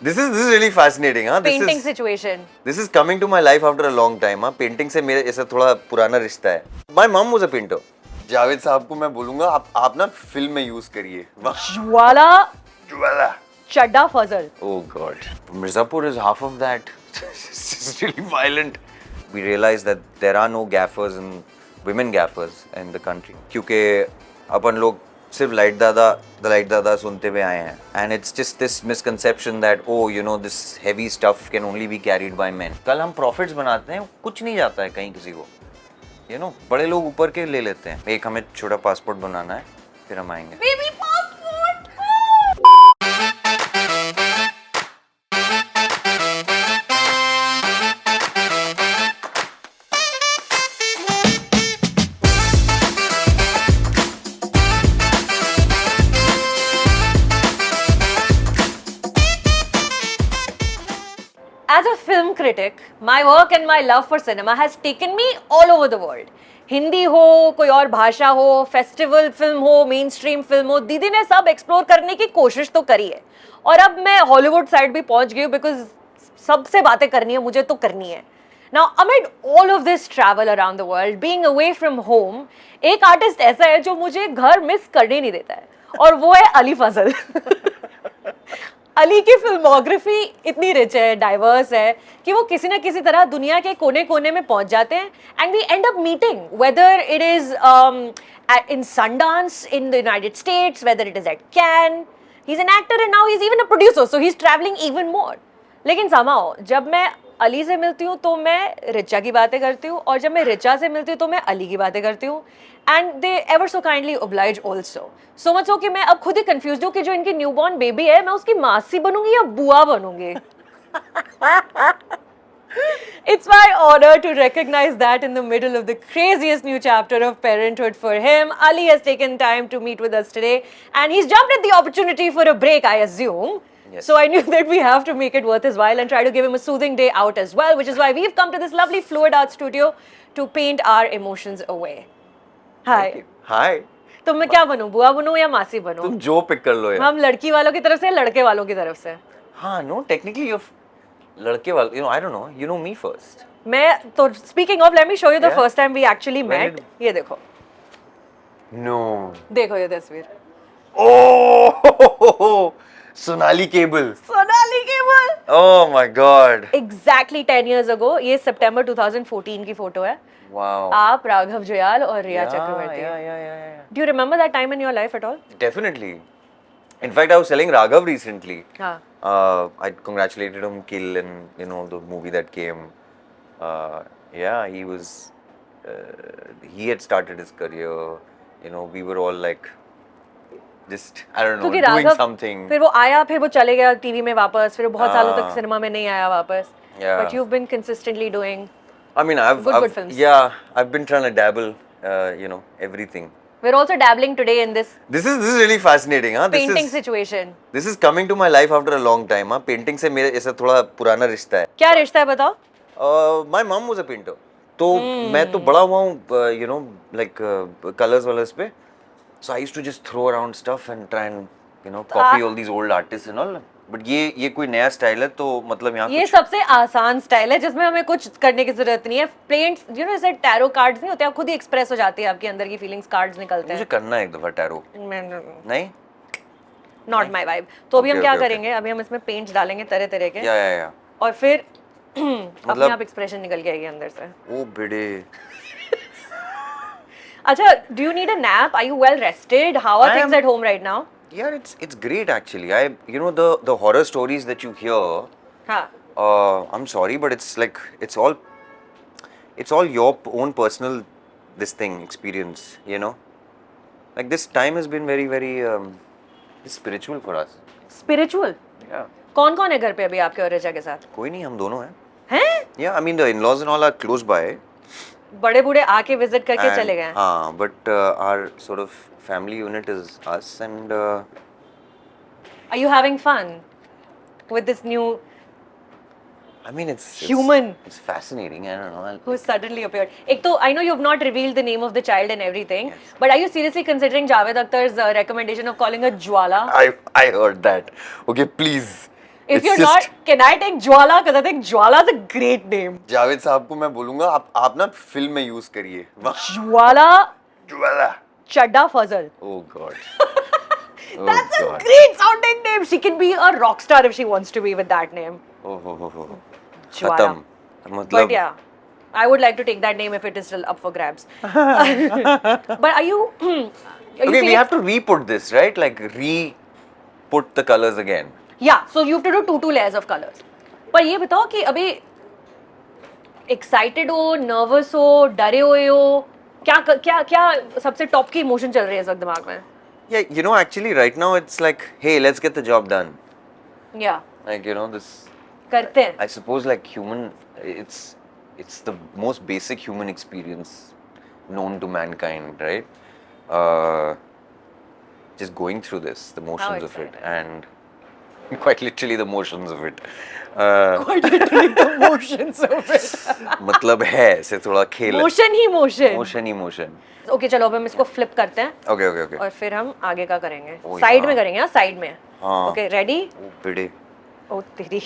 This is really fascinating, huh? Painting situation. This is coming to my life after a long time, huh? Painting से मेरे ऐसा थोड़ा पुराना रिश्ता है. My mom was a painter. Javed साहब को मैं बोलूंगा आप ना फिल्म में यूज करिए. ज्वाला ज्वाला. चड्डा फजल. Oh God. Mirzapur is half of that. It's really violent. We realize that there are no gaffers and women gaffers in the country. क्योंकि अपन लोग सिर्फ लाइट दादा सुनते हुए आए हैं. And it's just this misconception that this heavy stuff can only be carried by men. कल हम profits बनाते हैं, कुछ नहीं जाता है कहीं किसी को. बड़े लोग ऊपर के ले लेते हैं. एक हमें छोटा पासपोर्ट बनाना है, फिर हम आएंगे. Baby passport. As a film critic, my work and my love for cinema has taken me all over the world. Hindi हो, कोई और भाषा हो, फेस्टिवल फिल्म हो, मेन स्ट्रीम फिल्म हो, दीदी ने सब एक्सप्लोर करने की कोशिश तो करी है. और अब मैं हॉलीवुड साइड भी पहुंच गई हूँ बिकॉज सबसे बातें करनी है, मुझे तो करनी है. Now, amid all of this travel around the world, being away from home, एक आर्टिस्ट ऐसा है जो मुझे घर मिस करने नहीं देता है, और वो है अली फजल. अली की फिल्मोग्राफी इतनी रिच है, डाइवर्स है कि वो किसी ना किसी तरह दुनिया के कोने कोने में पहुंच जाते हैं. And we end up meeting whether it is in Sundance in the United States, whether it is at Cannes. He is an actor and now he is even a producer, so he is travelling even more. लेकिन समाओ जब मैं अली से मिलती हूँ तो मैं रिचा की बातें करती हूँ, और जब मैं रिचा से मिलती हूँ तो मैं अली की बातें करती हूँ. And they ever so kindly oblige also. So much हो कि मैं अब खुद ही कंफ्यूज हूँ कि जो इनकी न्यूबॉर्न बेबी है, मैं उसकी मासी बनूंगी या बुआ बनूंगी. It's my honor to recognize that in the middle of the craziest new chapter of parenthood for him, Ali has taken time to meet with us today, and he's jumped at the opportunity for a break, I assume. Yes. So I knew that we have to make it worth his while and try to give him a soothing day out as well, which is why we've come to this lovely Fluid Art studio to paint our emotions away. Hi. Hi. तो मैं क्या बनूं, बुआ बनूं या मासी बनूं? तुम जो pick कर लो यार. हम लड़की वालों की तरफ से, लड़के वालों की तरफ से. हाँ, no, technically you're लड़के वाले, I don't know, you know me first. मैं तो speaking of, let me show you the Yeah? first time we actually When met. did- ये देखो, No. देखो ये तस्वीर. Oh, Sonali cable. Sonali cable. Oh my God. Exactly 10 years ago. ये सितंबर 2014 की photo है. Wow. आप, राघव जुयाल और रिया Yeah, Chakraborty. yeah. Do you remember that time in your life at all? Definitely. In fact, I was telling Raghav recently. हाँ. I congratulated him, Kill, and the movie that came. Yeah, he was. He had started his career. We were all like, just I don't know, क्योंकि doing Raghav something. फिर वो आया, फिर वो चले गया TV में वापस, फिर वो बहुत सालों तक सिनेमा में नहीं आया वापस. Yeah. But you've been consistently doing. I mean, I've Good films. Yeah, I've been trying to dabble. Everything. We're also dabbling today in this This is really fascinating, huh? painting situation. This is coming to my life after a long time, huh? Painting से मेरे ऐसा थोड़ा पुराना रिश्ता है. क्या रिश्ता है बताओ? My mom was a painter. तो मैं तो बड़ा हुआ हूँ, like colors वालर्स पे. So I used to just throw around stuff and try and copy all these old artists and all. But ये कोई नया स्टाइल है, तो मतलब यहाँ ये सबसे आसान स्टाइल है जिसमें हमें कुछ करने की जरूरत नहीं है. पेंट्स, जैसे टैरो कार्ड्स नहीं होते, आप खुद ही एक्सप्रेस हो जाती है, आपके अंदर की फीलिंग्स कार्ड्स निकलते मुझे हैं. करना है एक दफा टैरो. नहीं? Not my vibe. तो अभी हम Okay, क्या okay, करेंगे, अभी हम इसमें पेंट्स डालेंगे तरह तरह के, या. और फिर अपने आप एक्सप्रेशन निकल के आएगी अंदर से. ओ बेड़े. अच्छा, do you need a nap? Are you well rested? How are things at home right now? Yeah, it's great actually. The horror stories that you hear. हाँ. I'm sorry, but it's like it's all your own personal experience. Like this time has been very very spiritual for us. Spiritual? Yeah. कौन-कौन है घर पे अभी आपके और रिचा के साथ? कोई नहीं, हम दोनों हैं. हैं? Yeah, I mean the in-laws and all are close by. बड़े बूढ़े आके विजिट करके चले गए हैं. हाँ, but our sort of family unit is us, and Are you having fun with this new I mean it's human it's fascinating. I don't know. who suddenly appeared? एक तो I know you've not revealed the name of the child and everything, Yes. but are you seriously considering Javed Akhtar's recommendation of calling her Jwala? I heard that. Okay, please. If It's you're just- not, can I take Jwala? Because I think Jwala is a great name. Javed साहब को मैं बोलूंगा आप ना film में use करिए Jwala Jwala Chadda Fazal. oh god That's a God. great sounding name. She can be a rock star if she wants to be with that name. oh ho ho ho Jwala. खत्म But मतलब yeah, I would like to take that name if it is still up for grabs. But are you? Are you okay we feeling- have to re-put this right like re-put the colors again Yeah, so you have to do two layers of colors. पर ये बताओ कि अभी excited हो, nervous हो, डरे हुए हो, क्या सबसे टॉप की इमोशन चल रही है इस वक्त दिमाग में? yeah you know actually right now it's like hey let's get the job done Yeah, like you know this करते हैं. I suppose like human it's the most basic human experience known to mankind right just going through this the motions of it and quite literally the motions of it Quite literally the motions of it. मतलब है ऐसे थोड़ा खेल है Motion ही motion. Motion ही motion okay चलो अब हम इसको फ्लिप करते हैं ओके ओके ओके और फिर हम आगे का करेंगे. ओ साइड में यार. करेंगे, हाँ साइड में. हाँ. Okay ready? ओ बिड़े ओ तेरी.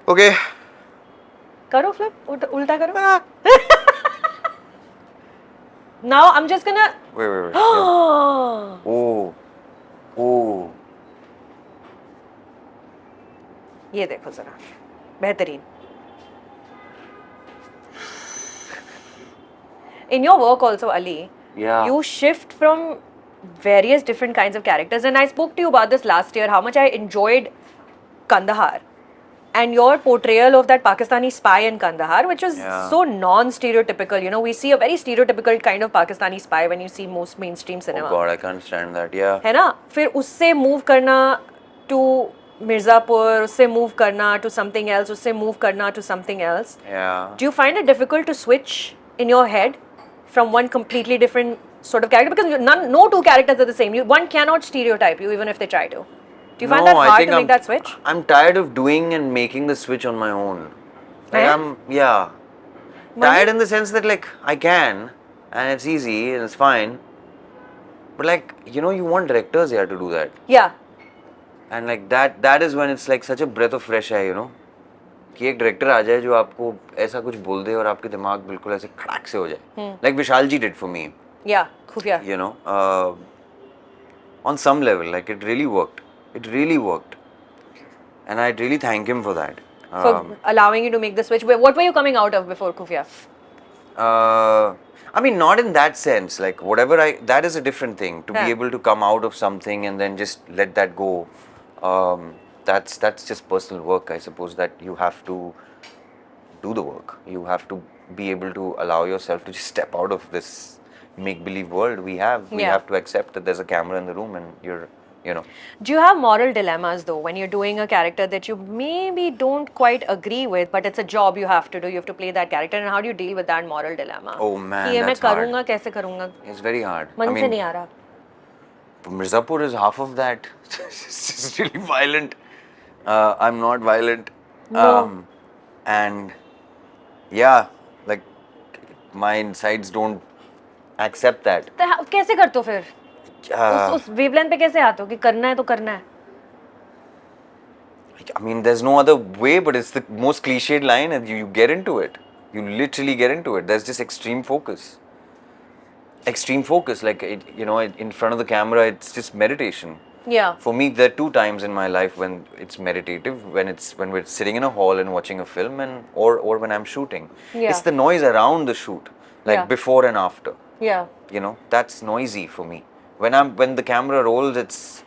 ओके करो फ्लिप, उल्टा करो. Now I'm just gonna. wait yeah. oh ये देखो जरा, बेहतरीन. In your work also, Ali, Yeah. you shift from various different kinds of characters, and I spoke to you about this last year. How much I enjoyed Kandahar and your portrayal of that Pakistani spy in Kandahar, which was Yeah. so non-stereotypical. You know, we see a very stereotypical kind of Pakistani spy when you see most mainstream oh cinema. god I can't stand that yeah है ना? फिर उससे move करना to Mirzapur, उससे move करना to something else, उससे move करना to something else. yeah Do you find it difficult to switch in your head from one completely different sort of character? Because no two characters are the same. One cannot stereotype you even if they try to. Do you find that I hard think to make that switch? I'm tired of doing and making the switch on my own. Like Eh? I'm tired in the sense that like I can and it's easy and it's fine. But like you know you want directors here to do that. Yeah. And like that is when it's like such a breath of fresh air, you know. कि एक director आ जाए जो आपको ऐसा कुछ बोल दे और आपके दिमाग बिल्कुल ऐसे खड़ाक से हो जाए. Like Vishal ji did for me, Yeah. खुफिया. you know. On some level, like it really worked. It really worked. And I really thank him for that. For allowing you to make the switch. What were you coming out of before Khufia? I mean, not in that sense. Like whatever that is a different thing. To Yeah. be able to come out of something and then just let that go. That's just personal work, I suppose. That you have to do the work. You have to be able to allow yourself to just step out of this make-believe world we have. We Yeah. have to accept that there's a camera in the room and you're, you know. Do you have moral dilemmas though when you're doing a character that you maybe don't quite agree with, but it's a job you have to do? You have to play that character, and how do you deal with that moral dilemma? Oh, man, कि ये मैं that's hard. करूँगा कैसे करूँगा? It's very hard. मन से नहीं आ रहा. Mirzapur is half of that. It's really violent. I'm not violent. No. And yeah, like my insides don't accept that. तो कैसे करते हो फिर? उस वेवलेंथ पे कैसे आते हो कि करना है तो करना है? I mean, there's no other way, but it's the most cliched line, and you get into it. You literally get into it. There's just extreme focus. Extreme focus, like you know, in front of the camera, it's just meditation. Yeah. For me, there are two times in my life when it's meditative, when we're sitting in a hall and watching a film, and or when I'm shooting. Yeah. It's the noise around the shoot, like Yeah. before and after. Yeah. You know, that's noisy for me. When the camera rolls, it's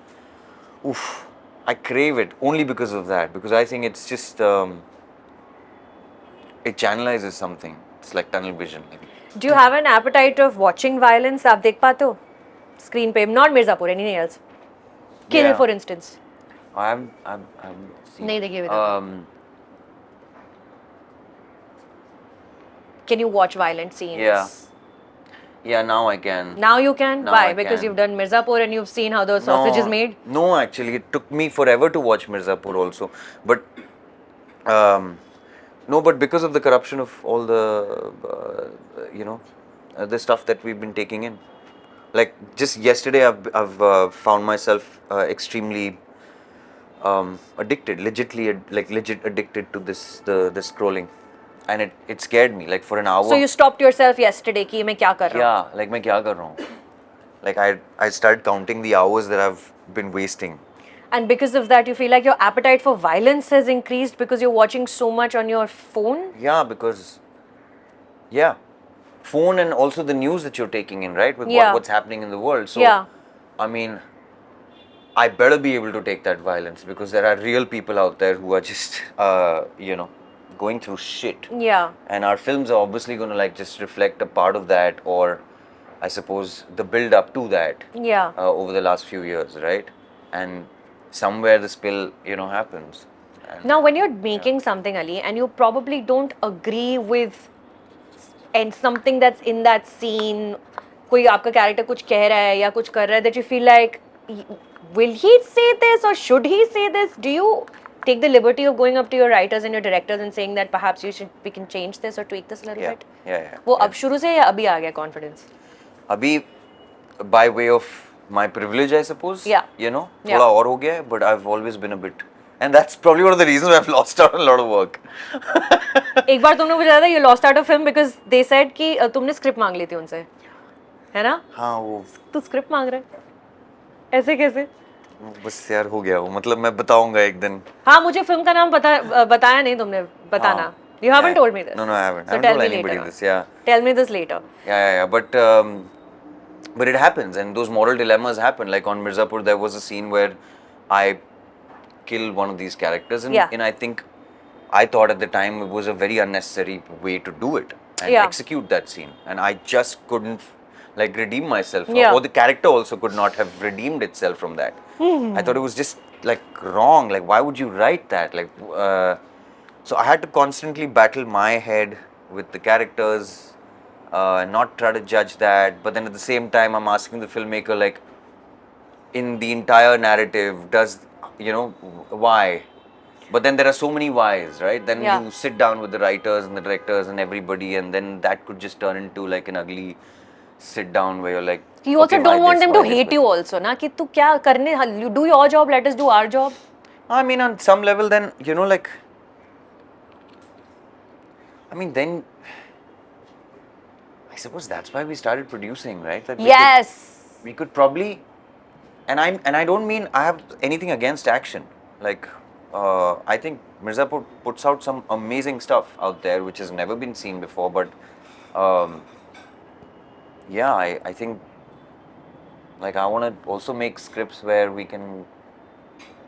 oof. I crave it only because of that, because I think it's just it channelizes something. It's like tunnel vision. Do you have an appetite of watching violence? आप देख पाते हो? Screen पे, not Mirzapur, anything else. Kill, Yeah. for instance. I'm seen, नहीं देखी अभी तक. Can you watch violent scenes? Yeah. Yeah, now I can. Now you can? Now Why? I Because can. you've done Mirzapur and you've seen how the sausage is made? No, actually, it took me forever to watch Mirzapur also. But, no, but because of the corruption of all the, the stuff that we've been taking in. Like, just yesterday, I've found myself extremely addicted, legit addicted to the scrolling, and it scared me. Like for an hour. So you stopped yourself yesterday कि मैं क्या कर रहा हूँ? Yeah, like मैं क्या कर रहा हूँ? Like I started counting the hours that I've been wasting. And because of that, you feel like your appetite for violence has increased because you're watching so much on your phone? Yeah, because phone and also the news that you're taking in, right? With Yeah. what's happening in the world. So Yeah. I mean, I better be able to take that violence because there are real people out there who are just going through shit. Yeah. And our films are obviously going to like just reflect a part of that, or I suppose the build up to that Yeah. over the last few years, right? And somewhere the spill, happens. And Now, when you're making something, Ali, and you probably don't agree with and something that's in that scene, कोई आपका character कुछ कह रहा है या कुछ कर रहा है, that you feel like, will he say this or should he say this? Do you take the liberty of going up to your writers and your directors and saying that perhaps we can change this or tweak this a little yeah, bit? yeah. वो अब शुरू से या अभी आ गया confidence? Abhi, by way of my privilege, I suppose. Yeah. थोड़ा और हो गया है, but I've always been a bit, and that's probably one of the reasons I've lost out on a lot of work. एक बार तुमने मुझे बताया था you lost out of film because they said कि तुमने स्क्रिप्ट मांग ली थी उनसे, है ना? हाँ वो तू स्क्रिप्ट मांग रहा है, ऐसे कैसे? बस यार हो गया वो, मतलब मैं बताऊंगा एक दिन. हाँ, मुझे फिल्म का नाम बताया नहीं तुमने, बताना. You haven't told me this. No, I haven't. So I haven't tell told me anybody later. this. Yeah. Tell me this later. Yeah. But it happens, and those moral dilemmas happen. Like on Mirzapur, there was a scene where I killed one of these characters, and I think I thought at the time it was a very unnecessary way to do it and execute that scene, and I just couldn't like redeem myself, or the character also could not have redeemed itself from that. I thought it was just like wrong. Like why would you write that? Like so I had to constantly battle my head with the characters. And not try to judge that, but then at the same time I'm asking the filmmaker, like, in the entire narrative, does why? But then there are so many whys, right? Then you sit down with the writers and the directors and everybody, and then that could just turn into like an ugly sit down where you're like, you also don't want them to hate you also, na? कि तू क्या करने, you do your job, let us do our job. I mean, on some level, then like, I mean, then I suppose that's why we started producing, right? That we could probably, and I don't mean I have anything against action. Like, I think Mirzapur puts out some amazing stuff out there which has never been seen before. But I think like I want to also make scripts where we can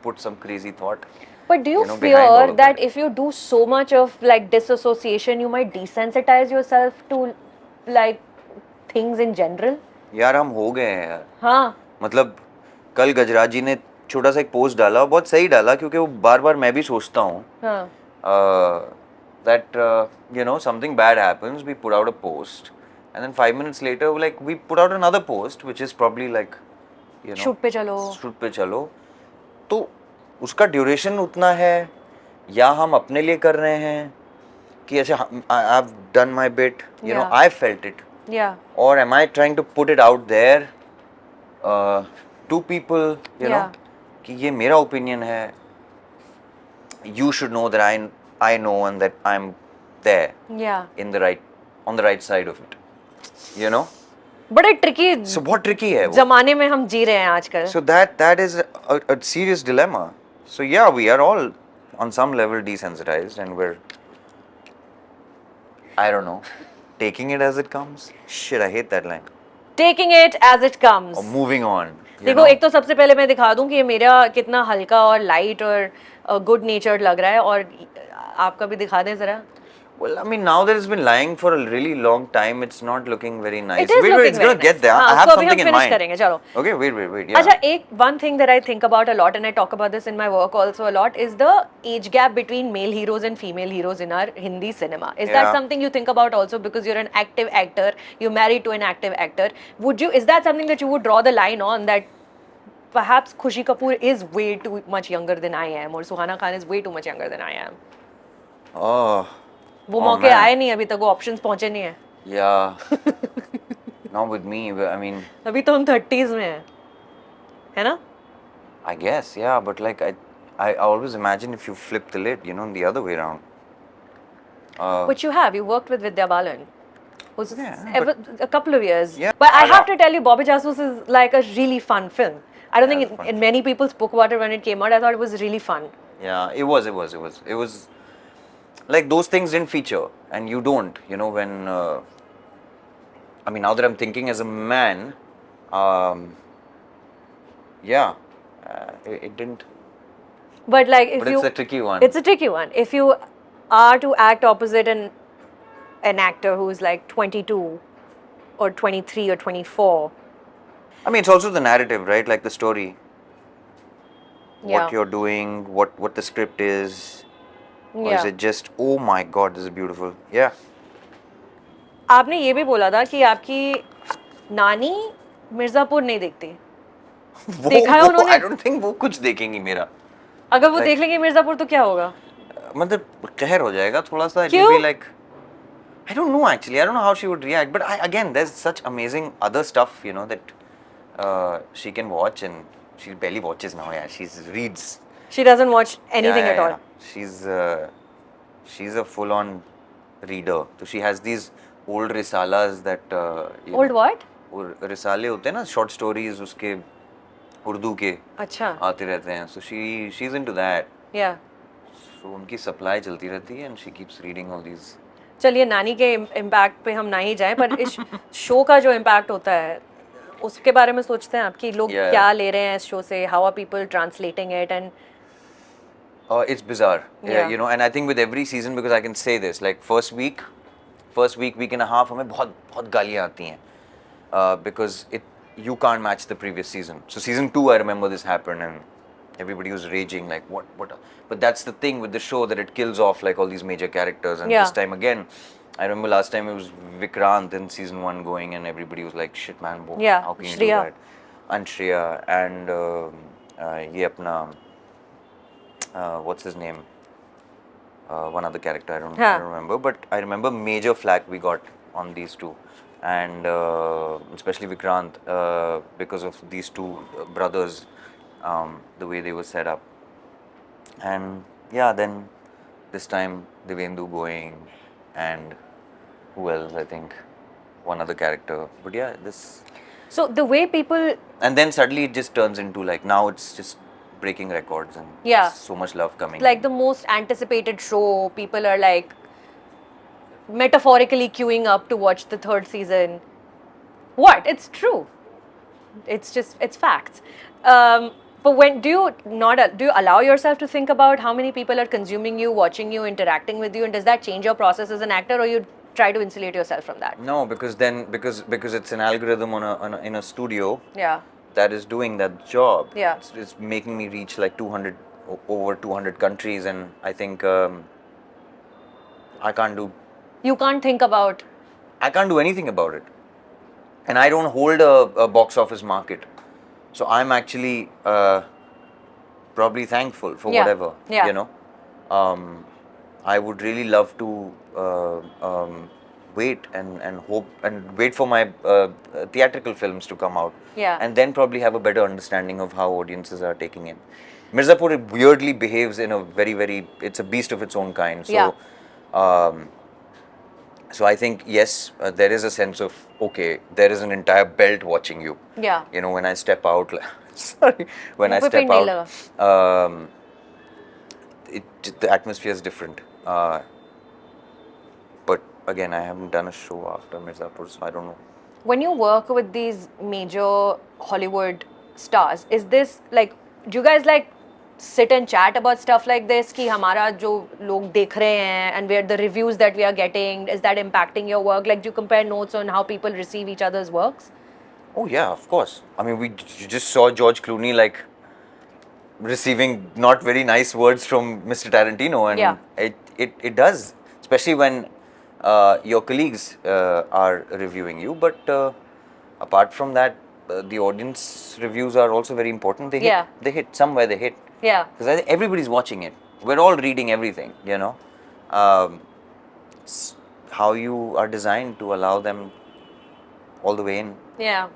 put some crazy thought. But do you fear that if you do so much of like disassociation, you might desensitize yourself to like things in general? यार हम हो गए हैं यार. हाँ. मतलब कल गजराज जी ने छोटा सा एक पोस्ट डाला, बहुत सही डाला, क्योंकि वो बार-बार मैं भी सोचता हूँ. हाँ. That something bad happens, we put out a post, and then 5 minutes later we put out another post which is probably like shoot पे चलो. तो उसका ड्यूरेशन उतना है, या हम अपने लिए कर रहे हैं कि अच्छा I've done my bit, I felt it, or am I trying to put it out there to people, know कि ये मेरा opinion है, you should know that I know and that I'm there in on the right side of it, बड़ा tricky. So बहुत tricky है वो. ज़माने में हम जी रहे हैं आजकल. So that is a serious dilemma. So yeah, we are all on some level desensitized, and we're, I don't know, taking it as it comes. Shit, I hate that line. Taking it as it comes. Or moving on. देखो, एक तो सबसे पहले मैं दिखा दूं कि ये मेरा कितना हल्का और लाइट और गुड नेचर्ड लग रहा है, और आपका भी दिखा दें जरा. Well, I mean, now that it's been lying for a really long time, it's not looking very nice. It is looking it's gonna very get there. nice. I have something in mind. करेंगे, चलो. Okay, wait. Yeah. अच्छा, one thing that I think about a lot, and I talk about this in my work also a lot, is the age gap between male heroes and female heroes in our Hindi cinema. Is that something you think about also, because you're an active actor, you're married to an active actor? Is that something that you would draw the line on, that perhaps Khushi Kapoor is way too much younger than I am, or Suhana Khan is way too much younger than I am? वो मौके आए नहीं अभी तक, वो options पहुंचे नहीं है. Not with me. I mean, अभी तो हम 30s में हैं, है ना? I guess, yeah, but like I always imagine if you flip the lid, the other way around. Which you have. You worked with Vidya Balan. Who's a couple of years. Yeah. But I have to tell you, Bobby Jasus is like a really fun film. I don't think in many people spoke about it when it came out. I thought it was really fun. Yeah, it was like those things didn't feature, and you don't, when. I mean, now that I'm thinking as a man, yeah, it didn't. But like, if But you, it's a tricky one. It's a tricky one. If you are to act opposite an actor who's like 22 or 23 or 24. I mean, it's also the narrative, right? Like the story. Yeah. What you're doing, what the script is. Or Yeah. is it just, oh my god, this is beautiful? Yeah. आपने ये भी बोला था कि आपकी नानी मिर्जापुर नहीं देखती. देखा है उन्होंने? I don't think वो कुछ देखेंगी मेरा. अगर वो देख लेंगे मिर्जापुर तो क्या होगा? मतलब कहर हो जाएगा थोड़ा सा. क्यों? It will be like, I don't know actually. I don't know how she would react. But again, there's such amazing other stuff, that she can watch, and she barely watches now. Yeah, she reads. She doesn't watch anything at all. She's a full-on reader. So she has these old risalas that. Old what? रिसाले होते हैं ना, short stories उसके उर्दू के अच्छा. आते रहते हैं. So she's into that. Yeah. So उनकी supply चलती रहती है, and she keeps reading all these. चलिए नानी के इम्पैक्ट पे हम ना ही जाएं, पर इस शो का जो इम्पैक्ट होता है उसके बारे में सोचते हैं आप कि लोग क्या ले रहे हैं इस शो से, how are people translating it and It's bizarre, and I think with every season, because I can say this, like first week and a half, हमें बहुत गालियाँ आती हैं, because you can't match the previous season. So season 2, I remember this happened, and everybody was raging like what. But that's the thing with the show, that it kills off like all these major characters, and this time again, I remember last time it was Vikrant in season 1 going, and everybody was like, shit man, how can you do that? And Shreya and ये अपना. What's his name? One other character, I don't remember, but I remember major flack we got on these two, and especially Vikrant, because of these two brothers, the way they were set up. And yeah, then this time Devendu going, and who else? I think one other character, but yeah, this. So the way people. And then suddenly it just turns into like, now it's just breaking records, and so much love coming. Like the most anticipated show, people are like metaphorically queuing up to watch the 3rd season. What? It's true. It's facts. But when do you allow yourself to think about how many people are consuming you, watching you, interacting with you, and does that change your process as an actor, or you try to insulate yourself from that? No, because it's an algorithm in a studio. Yeah. That is doing that job. Yeah. It's making me reach like over 200 countries, and I think I can't do. You can't think about. I can't do anything about it, and I don't hold a box office market, so I'm actually probably thankful for whatever. Yeah. I would really love to wait and hope and wait for my theatrical films to come out, and then probably have a better understanding of how audiences are taking it. Mirzapur weirdly behaves in a very, it's a beast of its own kind. So, so I think yes, there is a sense of, okay, there is an entire belt watching you. Yeah. When I step out, when I step out, the atmosphere is different. But again, I haven't done a show after Mirzapur, so I don't know. When you work with these major Hollywood stars, is this like, do you guys like sit and chat about stuff like this कि हमारा जो लोग देख रहे हैं and where the reviews that we are getting, is that impacting your work? Like, do you compare notes on how people receive each other's works? Oh yeah, of course. I mean, you just saw George Clooney like receiving not very nice words from Mr. Tarantino, and it does, especially when your colleagues are reviewing you. But apart from that, the audience reviews are also very important. They hit somewhere. They hit. Yeah. Because I think everybody's watching it. We're all reading everything. How you are designed to allow them all the way in. Yeah.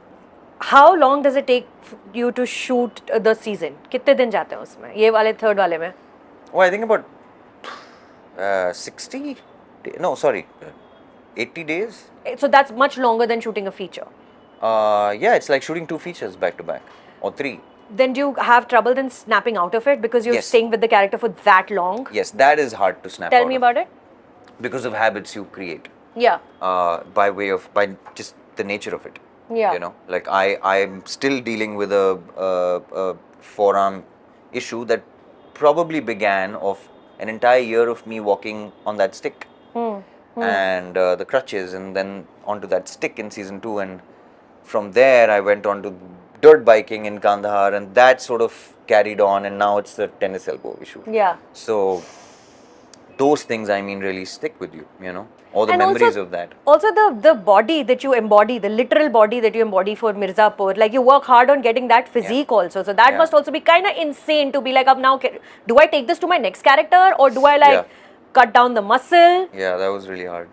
How long does it take you to shoot the season? कितने दिन जाते हैं उसमें? ये वाले third वाले में? Oh, I think about 60. No, sorry, 80 days. So that's much longer than shooting a feature. Yeah, it's like shooting 2 features back to back or 3. Then do you have trouble then snapping out of it because you're Yes. staying with the character for that long? Yes, that is hard to snap. Tell out me of about it. because of habits you create. Yeah. By just the nature of it. Yeah. You know, like I'm still dealing with a forearm issue that probably began of an entire year of me walking on that stick and the crutches, and then onto that stick in season 2, and from there I went on to dirt biking in Kandahar, and that sort of carried on, and now it's the tennis elbow issue. Yeah. So those things, I mean, really stick with you, you know, all the And memories also- of that. Also, the body that you embody, the literal body that you embody for Mirzapur, like you work hard on getting that physique also. So that Yeah. must also be kind of insane to be like, now, do I take this to my next character or do I like Yeah. cut down the muscle? Yeah, that was really hard.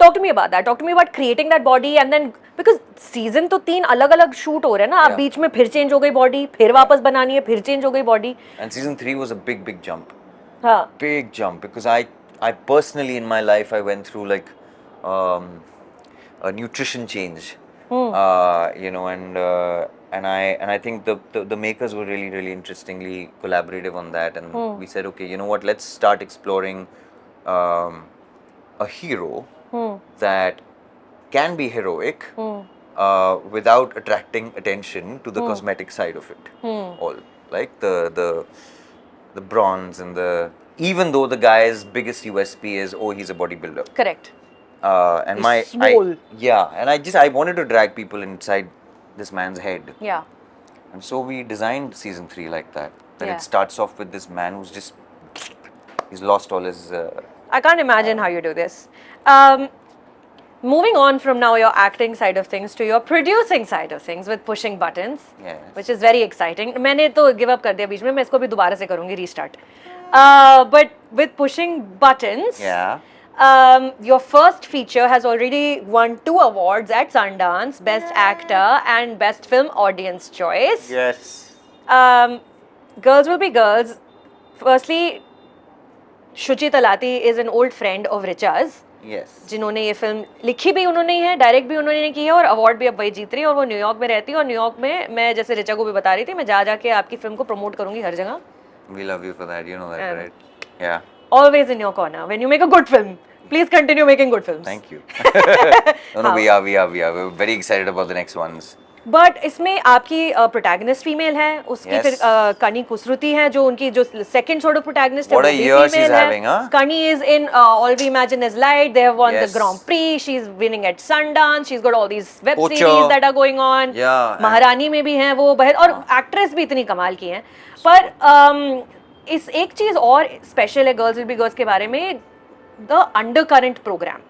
Talk to me about that. Talk to me about creating that body and then because season तो 3 अलग-अलग shoot हो रहे हैं ना, आप Yeah. बीच में फिर change हो गई body, फिर वापस बनानी है, फिर change हो गई body. And season 3 was a big jump. हाँ. Big jump, because I personally in my life I went through like a nutrition change. You know, and I think the makers were really interestingly collaborative on that, and we said, okay, you know what, let's start exploring a hero that can be heroic without attracting attention to the cosmetic side of it. All like the bronze and the, even though the guy's biggest USP is, oh, he's a bodybuilder. Correct. And He's small. I wanted to drag people inside this man's head. Yeah. And so we designed season 3 like that. That Yeah. it starts off with this man who's just, he's lost all his. I can't imagine how you do this. Moving on from now your acting side of things to your producing side of things with Pushing Buttons, Yes. which is very exciting. मैंने तो give up कर दिया बीच में, मैं इसको भी दोबारा से करूँगी restart. But with Pushing Buttons, Yeah. your first feature has already won 2 awards at Sundance, Best Actor and Best Film Audience Choice. Yes. Girls Will Be Girls. Firstly, Shuchi Talati is an old friend of Richa's, Yes. जिन्होंने ये film लिखी भी उन्होंने ही है, direct भी उन्होंने की है और अवार्ड भी अब वही जीत रही है और वो न्यूयॉर्क में रहती है और न्यूयॉर्क में मैं जैसे रिचा को भी बता रही थी मैं जा के आपकी फिल्म को प्रमोट करूंगी हर जगह. We love you for that, you know that, Um, right? Yeah. Always in your corner when you make a good film. Please continue making good films. Thank you. No, we are. We're very excited about the next ones. But इसमें आपकी protagonist female है, उसकी Yes. फिर कनी कुसरुती है जो उनकी जो सेकंड सॉर्ट ऑफ प्रोटैगनिस्ट है, What वो a भी year she's फीमेल है. having, huh? Kani is in All We Imagine Is Light. They have won the Yes. Grand Prix. She's winning at Sundance. She's got all these web Pocho. series that are going on. Yeah, and- महारानी में भी हैं वो बहन और actress भी इतनी कमाल की हैं. पर इस एक चीज और स्पेशल है गर्ल्स विल बी गर्ल्स के बारे में, the undercurrent programme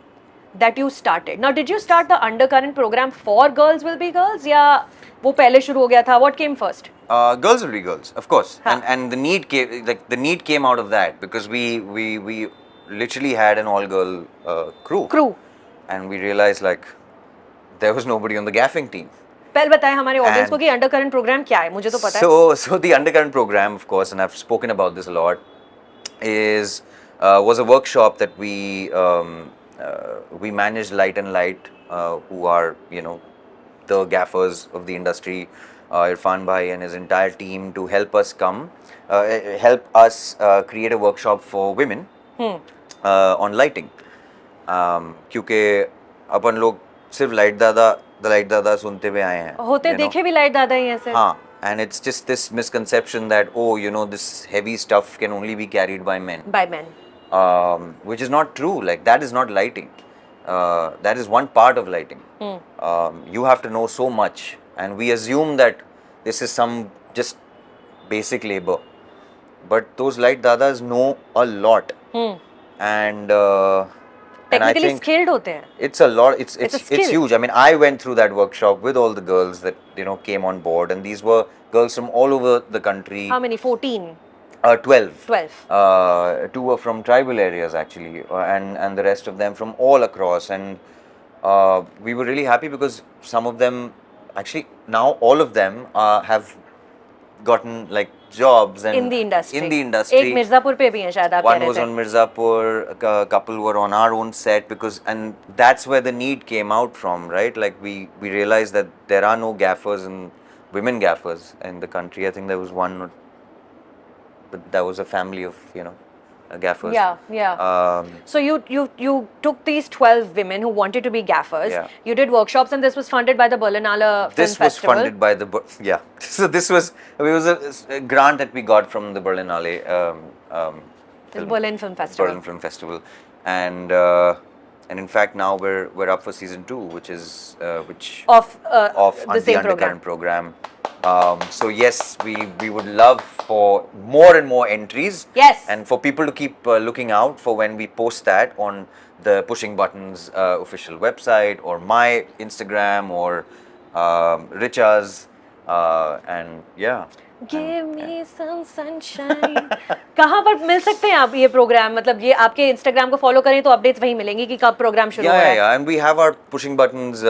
that you started. Now, did you start the undercurrent program for Girls Will Be Girls या वो पहले शुरू हो गया था? What came first? Girls will be girls, of course, Huh. and the need came out of that because we literally had an all girl crew, and we realized like there was nobody on the gaffing team. पहले बताएं हमारे audience And- को कि undercurrent program क्या है, मुझे तो पता है. So the undercurrent program, of course, and I've spoken about this a lot, was a workshop that we managed Light and Light, who are, you know, the gaffers of the industry, Irfan Bhai and his entire team, to help us create a workshop for women on lighting. क्योंकि अपन लोग सिर्फ light दादा सुनते हुए आए हैं. होते you know. देखे भी लाइट दादा ही ऐसे. हाँ, and it's just this misconception that, oh, you know, this heavy stuff can only be carried by men. By men. Which is not true. Like, that is not lighting. That is one part of lighting. You have to know so much, and we assume that this is some just basic labor, but those light dadas know a lot, and I Technically think skilled होते हैं. it's a lot. It's a It's skill. huge. I mean, I went through that workshop with all the girls that, you know, came on board, and these were girls from all over the country. How many? 14. 12. 12. 2 were from tribal areas actually, and the rest of them from all across. And we were really happy because some of them actually now all of them have gotten like jobs and in the industry. In the industry. एक मिर्जापुर पे भी हैं शायद आप कह One रहे was थे. on Mirzapur, a couple were on our own set because, and that's where the need came out from, right? Like we realized that there are no gaffers and women gaffers in the country. I think there was one, but that was a family of gaffers. Yeah. So you took these 12 women who wanted to be gaffers. Yeah. You did workshops, and this was funded by the Berlinale Film This was Festival. funded by the yeah. So this was a grant that we got from the Berlinale Berlin Film Festival. Berlin Film Festival, and in fact now we're up for season 2, which is which of of the same Undercurrent program. So yes, we would love for more and more entries. Yes. And for people to keep looking out for when we post that on the Pushing Buttons official website or my Instagram or Richa's and yeah. Give me some sunshine. कहाँ पर मिल सकते हैं आप ये programme? मतलब ये आपके Instagram को फॉलो करें तो अपडेट्स वहीं मिलेंगी कि कब प्रोग्राम शुरू हुआ है. Yeah, and we have our Pushing Buttons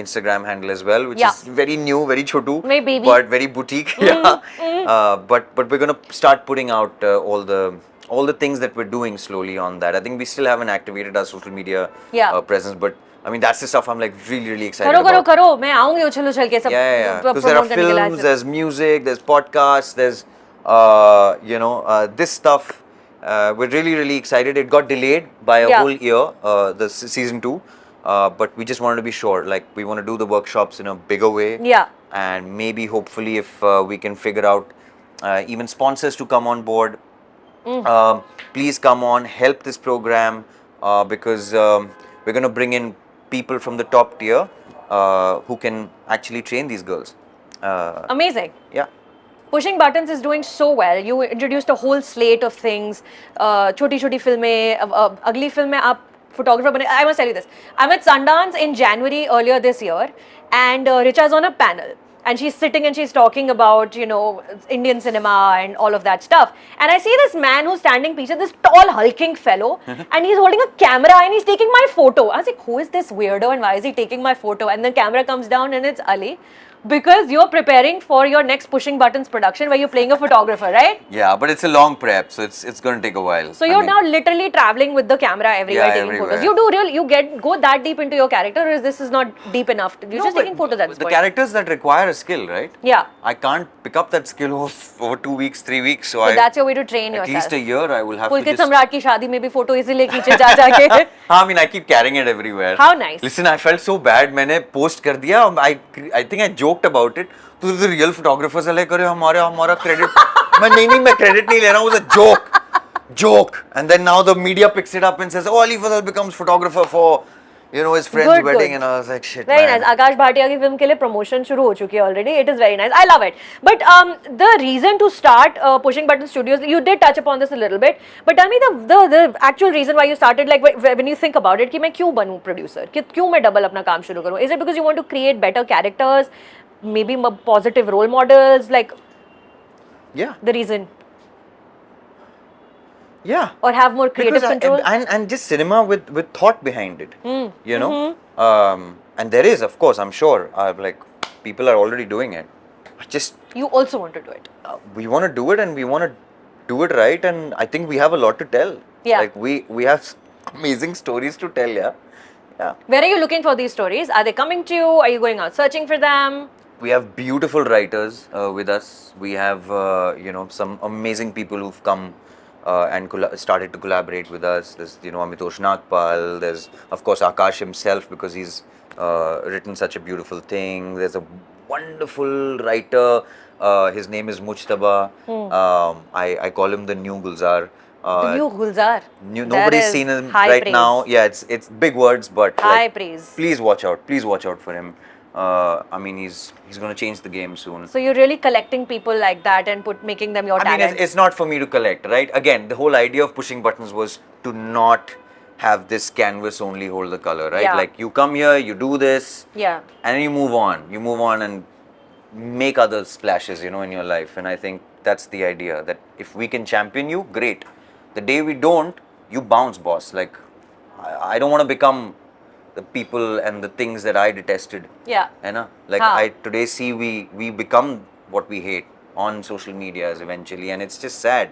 Instagram handle as well, which is very new, very chotu, Maybe. but very boutique. But we're gonna start putting out all the things that we're doing slowly on that. I think we still haven't activated our social media presence, but I mean that's the stuff I'm like really excited about. करो मैं आऊंगी उछल के सब. Yeah. Because there are films, there's music, there's podcasts, there's this stuff. We're really excited. It got delayed by a whole year, the season 2, but we just wanted to be sure. Like we want to do the workshops in a bigger way. Yeah. And maybe hopefully if we can figure out even sponsors to come on board, please come on, help this program because we're going to bring in people from the top tier who can actually train these girls. Amazing. Yeah. Pushing Buttons is doing so well. You introduced a whole slate of things. छोटी फिल्में, अगली film में आप photographer बने. I must tell you this. I'm at Sundance in January earlier this year, and Richa is on a panel. And she's sitting and she's talking about, Indian cinema and all of that stuff. And I see this man who's standing picture, this tall, hulking fellow, and he's holding a camera and he's taking my photo. I was like, who is this weirdo and why is he taking my photo? And the camera comes down and it's Ali. Because you're preparing for your next Pushing Buttons production where you're playing a photographer, right? Yeah, but it's a long prep, so it's going to take a while. So you're now literally traveling with the camera everywhere, taking photos. You do go that deep into your character, or this is not deep enough? You're just taking photos at this the point. characters that require a skill, right? Yeah. I can't pick up that skill over 2 weeks, 3 weeks. So that's your way to train yourself. At least a year, I will have Pulkit to just... Samrat की शादी में भी photo इसीलिए खींचे जा के. I mean, I keep carrying it everywhere. How nice. Listen, I felt so bad. मैंने post कर दिया. I think I joked about it. तो the real photographers are like, अरे हमारा credit. मैं credit नहीं ले रहा हूँ. It was a joke. And then now the media picks it up and says, oh, Ali Fazal becomes photographer for, his friend's wedding. And I was like, shit, Very man. nice. आकाश भाटिया की film के लिए promotion शुरू हो चुकी है already. It is very nice. I love it. But the reason to start Pushing Button Studios, you did touch upon this a little bit. But tell me the actual reason why you started, like when you think about it, कि मैं क्यों बनूं producer? क्यों मैं double अपना काम शुरू करूं? Is it because you want to create better characters? Maybe positive role models, like the reason, or have more creative control, and just cinema with thought behind it, and there is, of course, I'm sure, like people are already doing it. You also want to do it. We want to do it, and we want to do it right, and I think we have a lot to tell. Like we have amazing stories to tell. Yeah. Where are you looking for these stories? Are they coming to you? Are you going out searching for them? We have beautiful writers with us. We have, some amazing people who've come and started to collaborate with us. There's, Amitosh Nagpal. There's, of course, Akash himself because he's written such a beautiful thing. There's a wonderful writer. His name is Mujtaba. I call him the new Gulzar. The new Gulzar. Nobody's seen him right now. Yeah, it's big words, but high praise. Please watch out. Please watch out for him. I mean, he's going to change the game soon. So you're really collecting people like that and making them your talent. I mean, it's not for me to collect, right? Again, the whole idea of Pushing Buttons was to not have this canvas only hold the color, right? Yeah. Like you come here, you do this, and then you move on. You move on and make other splashes, in your life. And I think that's the idea, that if we can champion you, great. The day we don't, you bounce, boss. Like, I don't want to become the people and the things that I detested. Yeah. है ना? Like हाँ. I today see we become what we hate on social medias eventually, and it's just sad.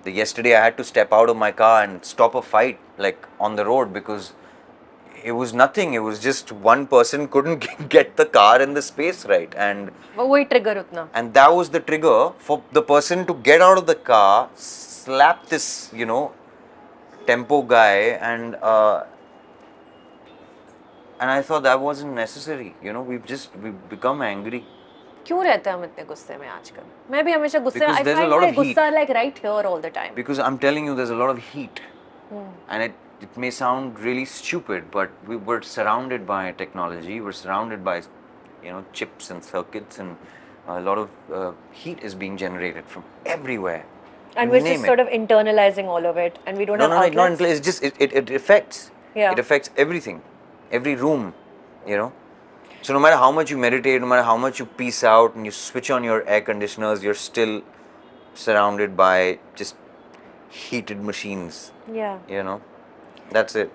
Yesterday I had to step out of my car and stop a fight like on the road because it was nothing. It was just one person couldn't get the car in the space right, and वही trigger उतना. that was the trigger for the person to get out of the car, slap this tempo guy, and I thought that wasn't necessary. We've become angry क्यों रहते हैं हम इतने गुस्से में आजकल? मैं भी हमेशा गुस्से. Because I there's a find lot my of heat. गुस्सा like right here all the time. because I'm telling you, there's a lot of heat, and it may sound really stupid, but we're surrounded by technology. We're surrounded by chips and circuits, and a lot of heat is being generated from everywhere. And You we're name just it. sort of internalizing all of it, and we don't No, have no, no, outlets. not it's just it affects. Yeah. It affects everything, every room, So no matter how much you meditate, no matter how much you peace out and you switch on your air conditioners, you're still surrounded by just heated machines. Yeah. That's it.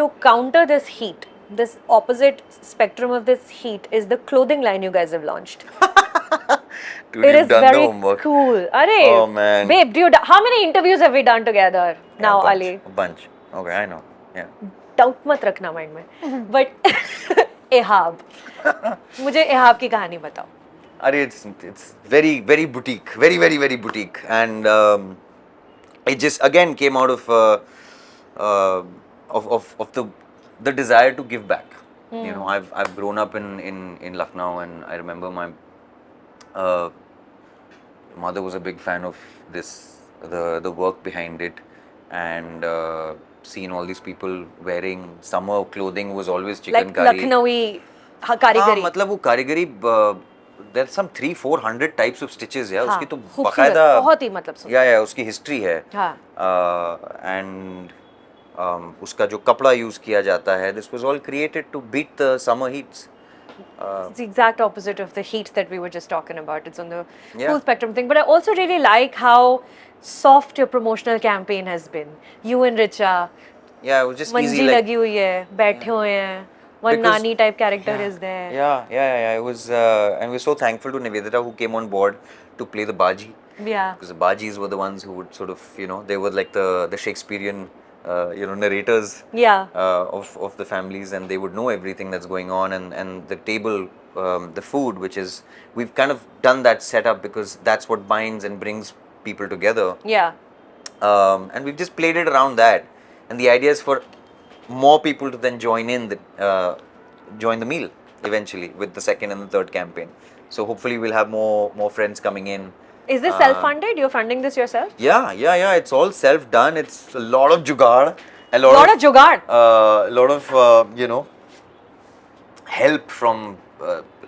To counter this heat, this opposite spectrum of this heat is the clothing line you guys have launched. Dude, It you've is done very the homework. cool. Arey, Oh, man. babe, how many interviews have we done together now, a bunch, Ali? A bunch. Okay, I know. Yeah. Doubt मत रखना mind में. But एहाब, मुझे एहाब की कहानी बताओ. Arey, it's very very boutique, very very very boutique, and it just again came out of the desire to give back. I've grown up in Lucknow, and I remember my mother was a big fan of the work behind it, and seen all these people wearing summer clothing was always Like chikankari. Lucknowi हाँ, कारीगरी. मतलब वो कारीगरी there's some 300-400 types of stitches है. हाँ, उसकी तो खूबसूरत, बकायदा बहुत ही मतलब सुंदर. या उसकी हिस्ट्री है. हाँ. And उसका जो कपड़ा यूज किया जाता है, this was all created to beat the summer heats. It's the exact opposite of the heat that we were just talking about. It's on the Yeah. cool spectrum thing. But I also really like how soft your promotional campaign has been. You and Richa, Yeah, it was just easy. Manji Like, लगी हुई है, बैठे हुए हैं. One Because- Nani type character is there. Yeah. It was, and we're so thankful to Nivedita who came on board to play the Baji. Yeah. Because the Bajis were the ones who would sort of, they were like the Shakespearean, narrators. Yeah. Of the families, and they would know everything that's going on, and the table, the food, which is, we've kind of done that setup because that's what binds and brings people together. Yeah. And we've just played it around that, and the idea is for more people to then join the meal eventually with the second and the third campaign. So hopefully we'll have more friends coming in. Is this self-funded? You're funding this yourself? Yeah. It's all self-done. It's a lot of jugaad, a Lot of jugaad. a lot of help from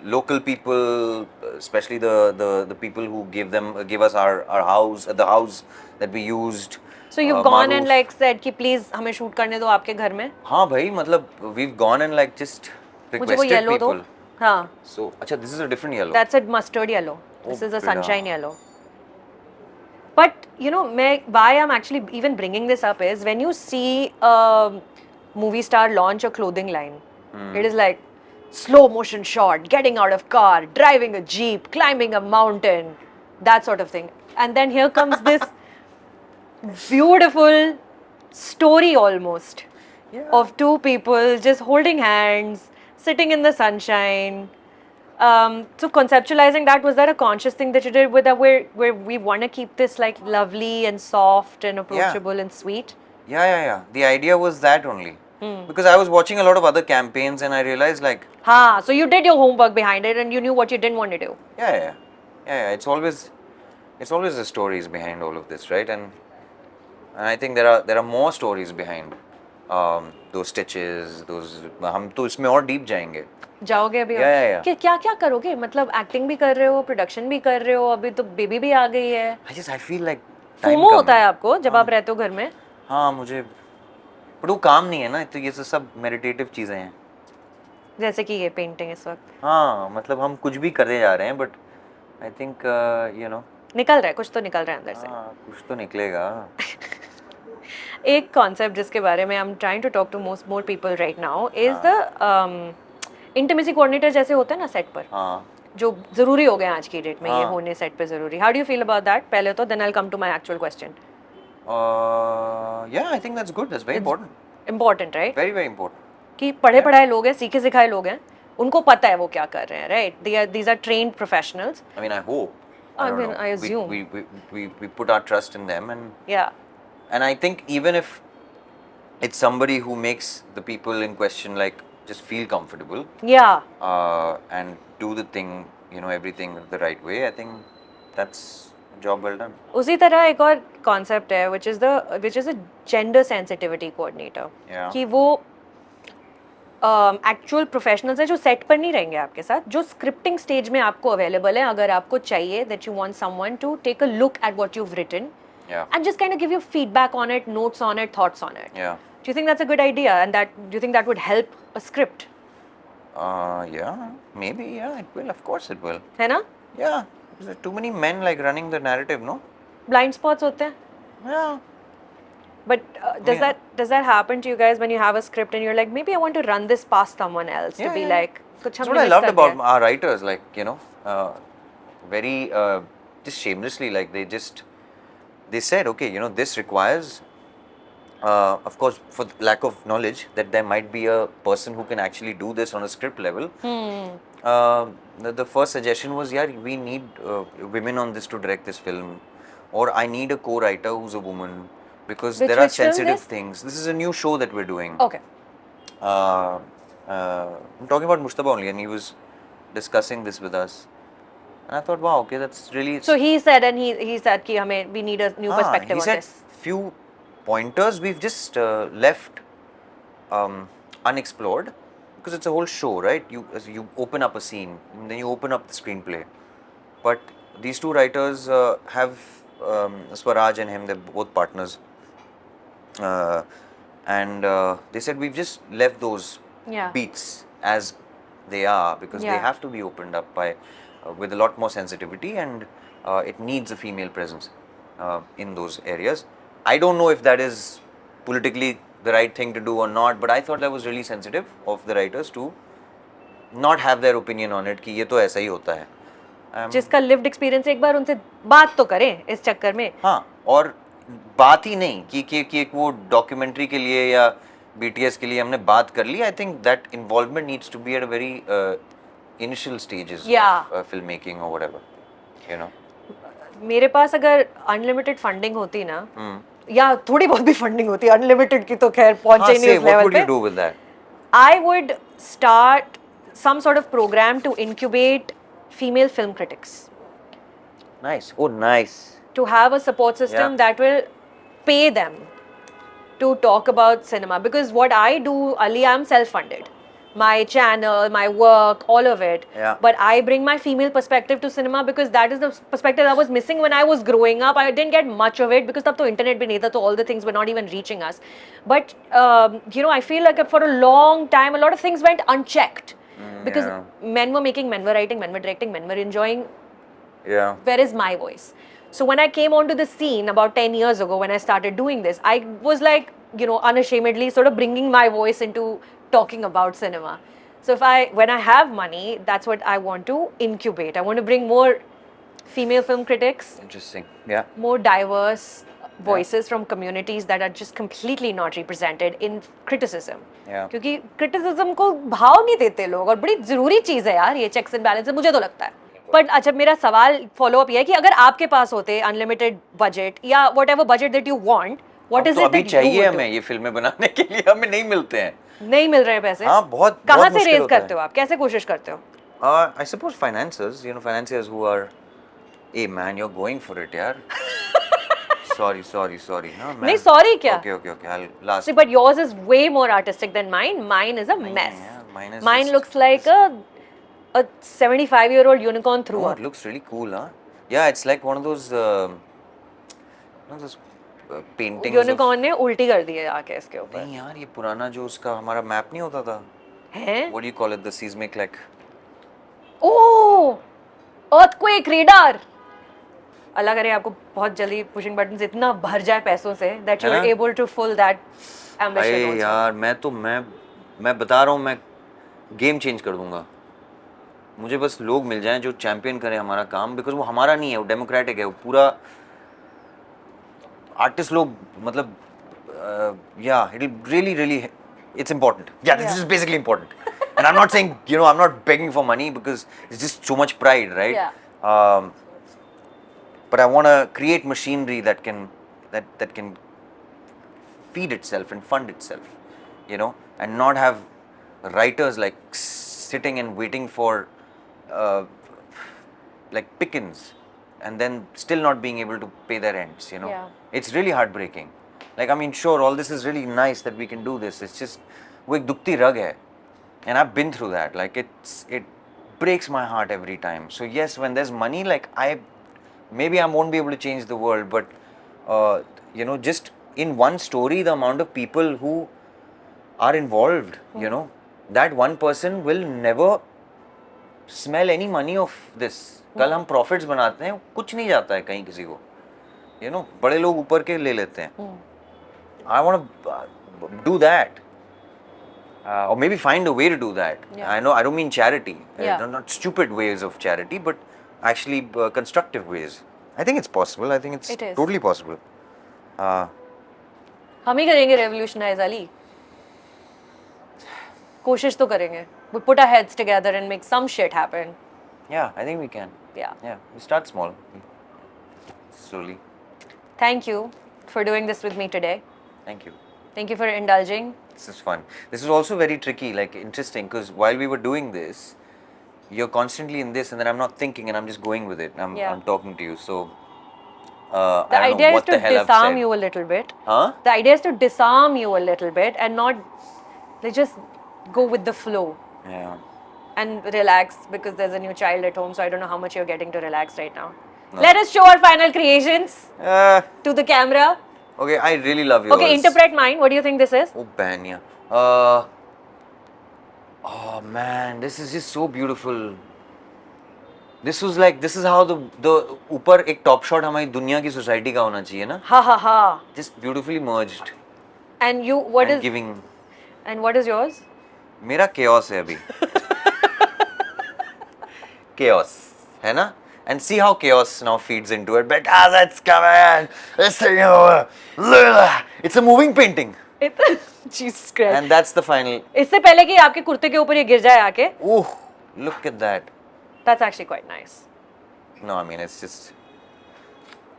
local people, especially the people who give us our house, the house that we used. So you've gone Maruf. and like said कि please हमें shoot करने दो आपके घर में. हाँ भाई, मतलब we've gone and like just मुझे वो requested yellow दो. people. हाँ. So, अच्छा, this is a different yellow. That's a mustard yellow. This Oh, is a beta. sunshine yellow. But why I'm actually even bringing this up is when you see a movie star launch a clothing line, it is like slow motion shot, getting out of car, driving a jeep, climbing a mountain, that sort of thing. And then here comes this beautiful story almost of two people just holding hands, sitting in the sunshine. So conceptualizing that, was that a conscious thing that you did with that, where we want to keep this like lovely and soft and approachable and sweet? Yeah. The idea was that only. Because I was watching a lot of other campaigns and I realized like, So you did your homework behind it and you knew what you didn't want to do. yeah. It's always the stories behind all of this, right? And I think there are more stories behind those stitches, those. हम तो इसमें और deep जाएंगे. जाओगे अभी? Yeah. क्या करोगे? मतलब एक्टिंग भी कर रहे हो, प्रोडक्शन भी कर रहे हो, अभी तो बेबी भी आ गई है. I feel like time FOMO कम होता है है. आपको जब आप रहते हो घर में? हाँ, मुझे, पर वो काम नहीं है ना, तो ये सब मेडिटेटिव चीजें हैं. जैसे कि ये पेंटिंग इस वक्त. हाँ, मतलब हम कुछ भी करने जा रहे हैं, बट आई थिंक निकल रहा है, कुछ तो निकल रहा है अंदर से. कुछ तो निकलेगा. एक कॉन्सेप्ट जिसके बारे में I am trying to talk to more people right now is the intimacy coordinator जैसे होते हैं ना सेट पर, हाँ जो जरूरी हो गए हैं आज की डेट में, ये हाँ। होने सेट पे जरूरी. How do you feel about that पहले तो, then I will come to my actual question. Yeah, I think that's good. That's very important. Important right, Very, very important. कि पढ़े पढ़ाए लोग हैं, सीखे सिखाए लोग हैं, उनको पता है वो क्या कर रहे हैं, right? These are trained professionals. I mean, I hope. I don't mean, know. I assume. We put our trust in them, Yeah. and I think even if it's somebody who makes the people in question like just feel comfortable Yeah. And do the thing, everything the right way, I think that's a job well done. उसी तरह एक और concept है which is a gender sensitivity coordinator. Yeah. कि वो actual professionals है जो set पर नहीं रहेंगे आपके साथ, जो स्क्रिप्टिंग स्टेज में आपको अवेलेबल है अगर आपको चाहिए, that you want someone to take a look at what you have written and just kind of give you feedback on it, notes on it, thoughts on it. Yeah. Do you think that's a good idea, and do you think that would help a script? Yeah, maybe. Yeah, it will. Of course, it will. है ना? Yeah, there are too many men like running the narrative, no? Blind spots होते हैं. Yeah. But does that happen to you guys when you have a script and you're like, maybe I want to run this past someone else to be like, कुछ That's हमने what I miss loved कर about दिया. our writers, like, very just shamelessly, like they said, okay, this requires, of course, for the lack of knowledge, that there might be a person who can actually do this on a script level. The first suggestion was, yeah, we need women on this to direct this film, or I need a co-writer who's a woman, because there are Which film sensitive this? things. This is a new show that we're doing. Okay. I'm talking about Mushtaba only, and he was discussing this with us. And I thought, wow, okay, that's really. So he said, and he said कि हमें we need a new perspective he on said this. few pointers we've just left unexplored, because it's a whole show, right? You open up a scene, and then you open up the screenplay. But these two writers have Swaraj and him, they're both partners. And they said we've just left those Yeah. beats as they are, because they Yeah. have to be opened up by with a lot more sensitivity, and it needs a female presence in those areas. I don't know if that is politically the right thing to do or not, but I thought that was really sensitive of the writers to not have their opinion on it कि ये तो ऐसा ही होता है. जिसका lived experience, एक बार उनसे बात तो करें इस चक्कर में. हाँ, और बात ही नहीं कि एक वो डॉक्यूमेंट्री के लिए या BTS के लिए हमने बात कर ली. I think that involvement needs to be at a very initial stages of filmmaking or whatever, मेरे पास अगर अनलिमिटेड फंडिंग होती ना, या थोड़ी बहुत भी फंडिंग होती, अनलिमिटेड की तो खैर पहुंचे नहीं उस लेवल पे. What would you do with that? I would start some sort of program to incubate female film critics. Nice. Oh, nice. To have a support system that will pay them to talk about cinema. Because what I do, Ali, I'm self-funded. My channel, my work, all of it. Yeah. But I bring my female perspective to cinema because that is the perspective I was missing when I was growing up. I didn't get much of it because tab to internet bhi nahi tha, so all the things were not even reaching us. But I feel like for a long time, a lot of things went unchecked because men were making, men were writing, men were directing, men were enjoying. Yeah. Where is my voice? So when I came onto the scene about 10 years ago, when I started doing this, I was like, unashamedly sort of bringing my voice into talking about cinema. So when I have money, that's what I want to incubate. I want to bring more female film critics. Interesting. Yeah. More diverse voices from communities that are just completely not represented in criticism. Yeah. क्योंकि criticism को भाव नहीं देते लोग, और बड़ी जरूरी चीज़ है यार ये checks and balances, मुझे तो लगता है. बट अच्छा, मेरा सवाल फॉलो अप ये है कि अगर आपके पास होते अनलिमिटेड बजट या whatever budget that you want, what is it अभी चाहिए हमें ये फिल्में बनाने के लिए, हमें नहीं मिलते हैं. नहीं मिल रहे हैं पैसे. हाँ, बहुत कहाँ से रेज करते हो आप, कैसे कोशिश करते हो? I suppose financiers, financiers who are, hey man, you're going for it, यार. Sorry. No, man. नहीं, sorry क्या? Okay. I'll last. See, but yours is way more artistic than mine. Mine is a mess. Yeah, mine looks like a 75-year-old unicorn threw up. It looks really cool, huh? Yeah, it's like one of those paintings. Unicorn ने उल्टी कर दी है आके इसके ऊपर. नहीं यार, ये पुराना जो उसका हमारा मैप नहीं होता था. हैं? What do you call it? The seismic, like. Oh, earthquake radar. अल्लाह करे आपको बहुत जल्दी पुशिंग बटन्स इतना भर जाए पैसों से that you है are ना? able to full that ambition अरे also. यार मैं बता रहा हूँ, मैं गेम चेंज कर दूंगा. मुझे बस लोग मिल जाएं जो चैंपियन करें हमारा काम, बिकॉज वो हमारा नहीं है, वो डेमोक्रेटिक है, वो पूरा आर्टिस्ट लोग मतलब yeah it really really it's important. Yeah this is basically important. And I'm not saying, I'm not begging for money because it's just so much pride, right? Yeah. But I want to create machinery that can feed itself and fund itself, and not have writers like sitting and waiting for like pickings and then still not being able to pay their rents, Yeah. It's really heartbreaking. Like, I mean, sure, all this is really nice that we can do this. It's just वो एक दुखती रग है. And I've been through that. Like, it breaks my heart every time. So yes, when there's money, like maybe I won't be able to change the world, but just in one story, the amount of people who are involved, that one person will never smell any money of this. कल हम profits बनाते हैं, कुछ नहीं जाता है कहीं किसी को, बड़े लोग ऊपर के ले लेते हैं. I want to do that. Or maybe find a way to do that. Yeah. I don't mean charity. Yeah. Not stupid ways of charity, but actually constructive ways. I think it's possible. I think it's It is. totally possible. हम ही करेंगे revolutionize Ali. कोशिश तो करेंगे. We put our heads together and make some shit happen. Yeah, I think we can. Yeah. Yeah, we start small. Slowly. Thank you for doing this with me today. Thank you. Thank you for indulging. This is fun. This is also very tricky, like interesting, because while we were doing this, you're constantly in this, and then I'm not thinking, and I'm just going with it. I'm talking to you, so The I don't idea know is what to the hell I've disarm said. you a little bit. Huh? The idea is to disarm you a little bit and not like just go with the flow Yeah. and relax because there's a new child at home, so I don't know how much you're getting to relax right now. No. Let us show our final creations to the camera. Okay, I really love yours. Okay, interpret mine. What do you think this is? Oh, Banya. Oh man, this is just so beautiful. This is how the ऊपर एक top shot हमारी दुनिया की society का होना चाहिए ना? Ha ha ha. Just beautifully merged. And you, what and is? giving. And what is yours? मेरा chaos है अभी. Chaos, है ना? And see how chaos now feeds into it. But that's coming. This thing over. It's a moving painting. Jesus Christ. And that's the final. इससे पहले कि आपके कुर्ते के ऊपर ये गिर जाए आके. Oh, look at that. That's actually quite nice. No, I mean, it's just.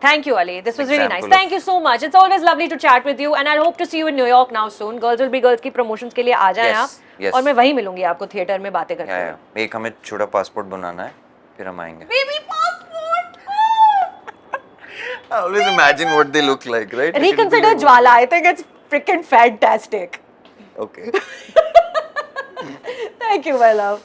Thank you, Ali. This was really nice. Example of- Thank you so much. It's always lovely to chat with you, and I hope to see you in New York now soon. Girls will be girls की promotions के लिए आ जाएं Yes, आप, yes. और मैं वहीं मिलूंगी आपको थिएटर में बातें करते Yeah, हुए. yeah. एक हमें छोटा पासपोर्ट बनाना है, फिर हम आएंगे. Baby passport. I always imagine what they look like, right? Reconsider Jwala. I think it's freaking fantastic. Okay. Thank you, my love.